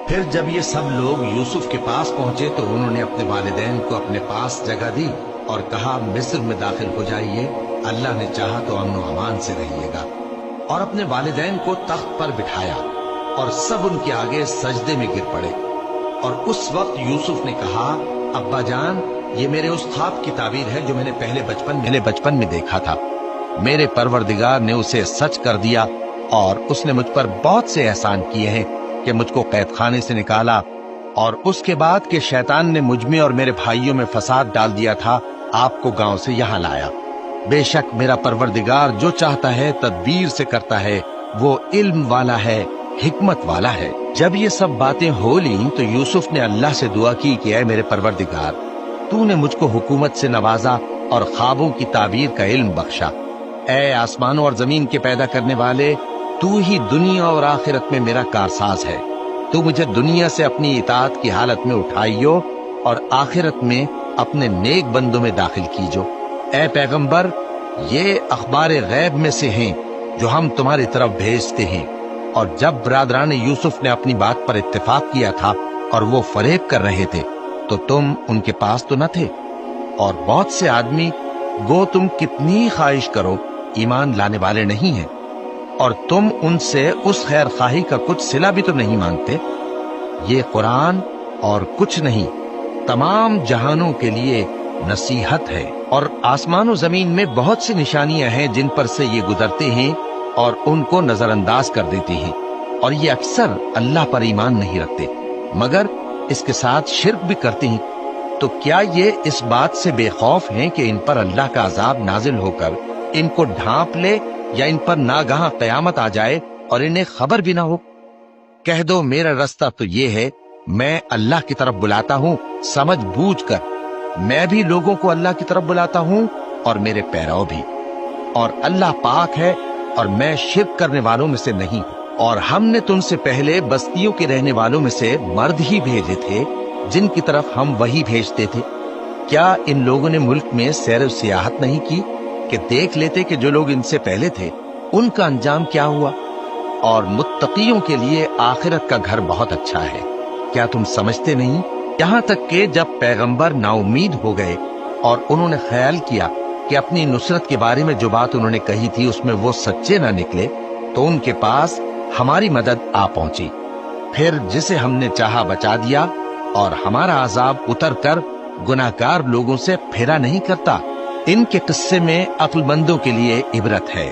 پھر جب یہ سب لوگ یوسف کے پاس پہنچے تو انہوں نے اپنے والدین کو اپنے پاس جگہ دی اور کہا مصر میں داخل ہو جائیے، اللہ نے چاہا تو امن و امان سے رہیے گا، اور اپنے والدین کو تخت پر بٹھایا اور سب ان کے آگے سجدے میں گر پڑے۔ اور اس وقت یوسف نے کہا ابا جان، یہ میرے اس خواب کی تعبیر ہے جو میں نے پہلے بچپن میں دیکھا تھا۔ میرے پروردگار نے اسے سچ کر دیا اور اس نے مجھ پر بہت سے احسان کیے ہیں کہ مجھ کو قید خانے سے نکالا، اور اس کے بعد کہ شیطان نے مجھ میں اور میرے بھائیوں میں فساد ڈال دیا تھا، آپ کو گاؤں سے یہاں لایا۔ بے شک میرا پروردگار جو چاہتا ہے تدبیر سے کرتا ہے، وہ علم والا ہے، حکمت والا ہے۔ جب یہ سب باتیں ہو لیں تو یوسف نے اللہ سے دعا کی کہ اے میرے پروردگار، تو نے مجھ کو حکومت سے نوازا اور خوابوں کی تعبیر کا علم بخشا۔ اے آسمانوں اور زمین کے پیدا کرنے والے، تو ہی دنیا اور آخرت میں میرا کارساز ہے۔ تو مجھے دنیا سے اپنی اطاعت کی حالت میں اٹھائیو اور آخرت میں اپنے نیک بندوں میں داخل کیجو۔ اے پیغمبر، یہ اخبار غیب میں سے ہیں جو ہم تمہاری طرف بھیجتے ہیں۔ اور جب برادران یوسف نے اپنی بات پر اتفاق کیا تھا اور وہ فریب کر رہے تھے تو تم ان کے پاس تو نہ تھے، اور بہت سے آدمی گو تم کتنی خواہش کرو ایمان لانے والے نہیں ہیں، اور تم ان سے اس خیر خواہی کا کچھ صلہ بھی تو نہیں مانگتے۔ یہ قرآن اور کچھ نہیں تمام جہانوں کے لیے نصیحت ہے، اور آسمان و زمین میں بہت سی نشانیاں ہیں جن پر سے یہ گزرتے ہیں اور ان کو نظر انداز کر دیتے ہیں، اور یہ اکثر اللہ پر ایمان نہیں رکھتے مگر اس کے ساتھ شرک بھی کرتے ہیں۔ تو کیا یہ اس بات سے بے خوف ہیں کہ ان پر اللہ کا عذاب نازل ہو کر ان کو ڈھانپ لے، یا ان پر ناگہاں قیامت آ جائے اور انہیں خبر بھی نہ ہو؟ کہہ دو میرا رستہ تو یہ ہے، میں اللہ کی طرف بلاتا ہوں سمجھ بوجھ کر، میں بھی لوگوں کو اللہ کی طرف بلاتا ہوں اور میرے پیرو بھی، اور اللہ پاک ہے اور میں شرک کرنے والوں میں سے نہیں ہوں۔ اور ہم نے تم سے پہلے بستیوں کے رہنے والوں میں سے مرد ہی بھیجے تھے جن کی طرف ہم وہی بھیجتے تھے۔ کیا ان لوگوں نے ملک میں سیر و سیاحت نہیں کی کہ دیکھ لیتے کہ جو لوگ ان سے پہلے تھے ان کا انجام کیا ہوا؟ اور متقیوں کے لیے آخرت کا گھر بہت اچھا ہے۔ کیا تم سمجھتے نہیں؟ یہاں تک کہ جب پیغمبر نا امید ہو گئے اور انہوں نے خیال کیا کہ اپنی نصرت کے بارے میں جو بات انہوں نے کہی تھی اس میں وہ سچے نہ نکلے، تو ان کے پاس ہماری مدد آ پہنچی، پھر جسے ہم نے چاہا بچا دیا، اور ہمارا عذاب اتر کر گناہگار لوگوں سے پھرا نہیں کرتا۔ ان کے قصے میں عقل مندوں کے لیے عبرت ہے۔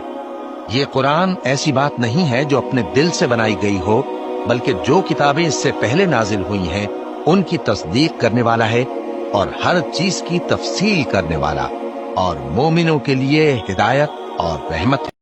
یہ قرآن ایسی بات نہیں ہے جو اپنے دل سے بنائی گئی ہو، بلکہ جو کتابیں اس سے پہلے نازل ہوئی ہیں ان کی تصدیق کرنے والا ہے، اور ہر چیز کی تفصیل کرنے والا، اور مومنوں کے لیے ہدایت اور رحمت ہے۔